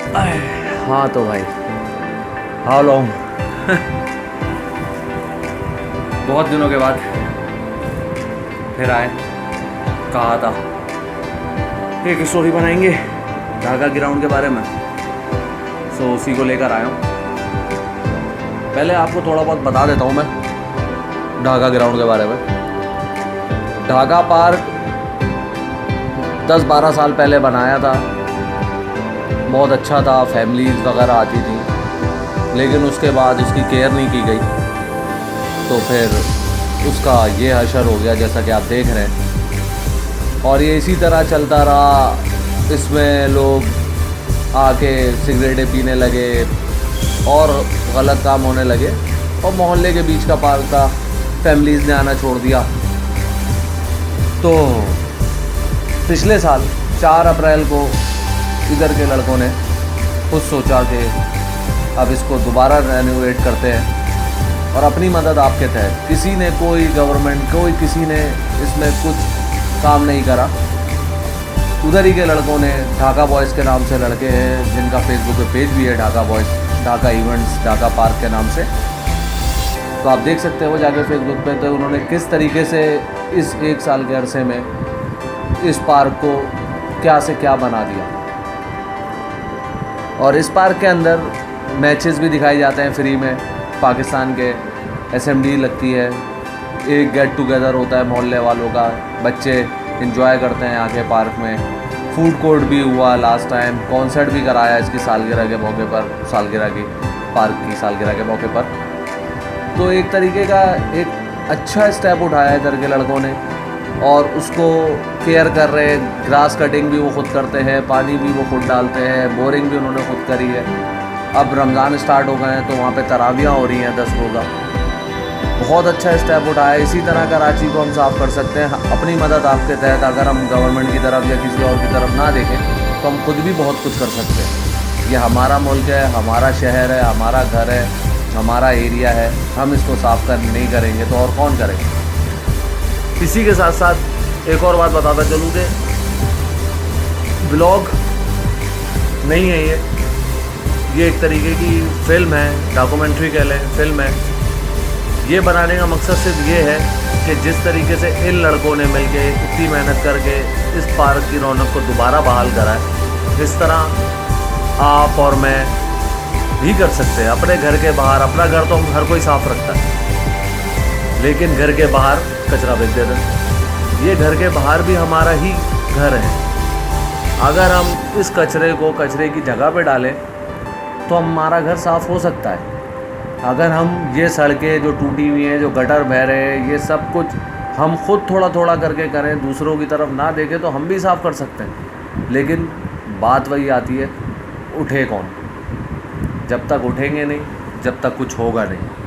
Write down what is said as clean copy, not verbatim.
हाँ तो भाई, हाउ लॉन्ग बहुत दिनों के बाद फिर आए। कहा था एक स्टोरी बनाएंगे ढाका ग्राउंड के बारे में, सो उसी को लेकर आया हूँ। पहले आपको थोड़ा बहुत बता देता हूँ मैं ढाका ग्राउंड के बारे में। ढाका पार्क 10-12 साल पहले बनाया था, बहुत अच्छा था, फैमिलीज वगैरह आती थी, लेकिन उसके बाद उसकी केयर नहीं की गई, तो फिर उसका ये हशर हो गया जैसा कि आप देख रहे हैं। और ये इसी तरह चलता रहा, इसमें लोग आके सिगरेटें पीने लगे और गलत काम होने लगे, और मोहल्ले के बीच का पार्क था, फैमिलीज़ ने आना छोड़ दिया। तो पिछले साल 4 अप्रैल को इधर के लड़कों ने खुद सोचा कि अब इसको दोबारा रेनोवेट करते हैं, और अपनी मदद आपके तहत किसी ने, कोई गवर्नमेंट, कोई किसी ने इसमें कुछ काम नहीं करा। उधर ही के लड़कों ने, ढाका बॉयज़ के नाम से लड़के हैं जिनका फेसबुक पे पेज भी है, Dhaka boys, Dhaka events, Dhaka park के नाम से, तो आप देख सकते हो जाके फेसबुक पे। तो उन्होंने किस तरीके से इस 1 साल के अरसे में इस पार्क को क्या से क्या बना दिया। और इस पार्क के अंदर मैचेस भी दिखाए जाते हैं फ्री में, पाकिस्तान के SMD लगती है, एक गेट टुगेदर होता है मोहल्ले वालों का, बच्चे एंजॉय करते हैं आके पार्क में। फूड कोर्ट भी हुआ लास्ट टाइम, कॉन्सर्ट भी कराया इसकी सालगिरह के मौके पर, सालगिरह की, पार्क की सालगिरह के मौके पर। तो एक तरीके का एक अच्छा स्टेप उठाया इधर के लड़कों ने, और उसको केयर कर रहे हैं। ग्रास कटिंग भी वो खुद करते हैं, पानी भी वो खुद डालते हैं, बोरिंग भी उन्होंने खुद करी है। अब रमज़ान स्टार्ट हो गए हैं तो वहाँ पे तरावियाँ हो रही हैं 10 रोज़ा। बहुत अच्छा स्टेप उठाया। इसी तरह कराची को हम साफ़ कर सकते हैं अपनी मदद आपके तहत। अगर हम गवर्नमेंट की तरफ या किसी और की तरफ ना देखें तो हम खुद भी बहुत कुछ कर सकते हैं। ये हमारा मुल्क है, हमारा शहर है, हमारा घर है, हमारा एरिया है, हम इसको साफ़ कर नहीं करेंगे तो और कौन करेंगे। इसी के साथ साथ एक और बात बताता चलूँ कि ब्लॉग नहीं है ये एक तरीके की फ़िल्म है, डॉक्यूमेंट्री कह लें, फिल्म है। ये बनाने का मकसद सिर्फ ये है कि जिस तरीके से इन लड़कों ने मिलके इतनी मेहनत करके इस पार्क की रौनक को दोबारा बहाल करा है, इस तरह आप और मैं भी कर सकते हैं। अपने घर के बाहर, अपना घर तो हम हर कोई साफ़ रखता है, लेकिन घर के बाहर कचरा फेंक देते हैं। ये घर के बाहर भी हमारा ही घर है। अगर हम इस कचरे को कचरे की जगह पे डालें तो हमारा घर साफ़ हो सकता है। अगर हम ये सड़कें जो टूटी हुई हैं, जो गटर बह रहे हैं, ये सब कुछ हम खुद थोड़ा थोड़ा करके करें, दूसरों की तरफ ना देखें, तो हम भी साफ़ कर सकते हैं। लेकिन बात वही आती है, उठे कौन? जब तक उठेंगे नहीं, जब तक कुछ होगा नहीं।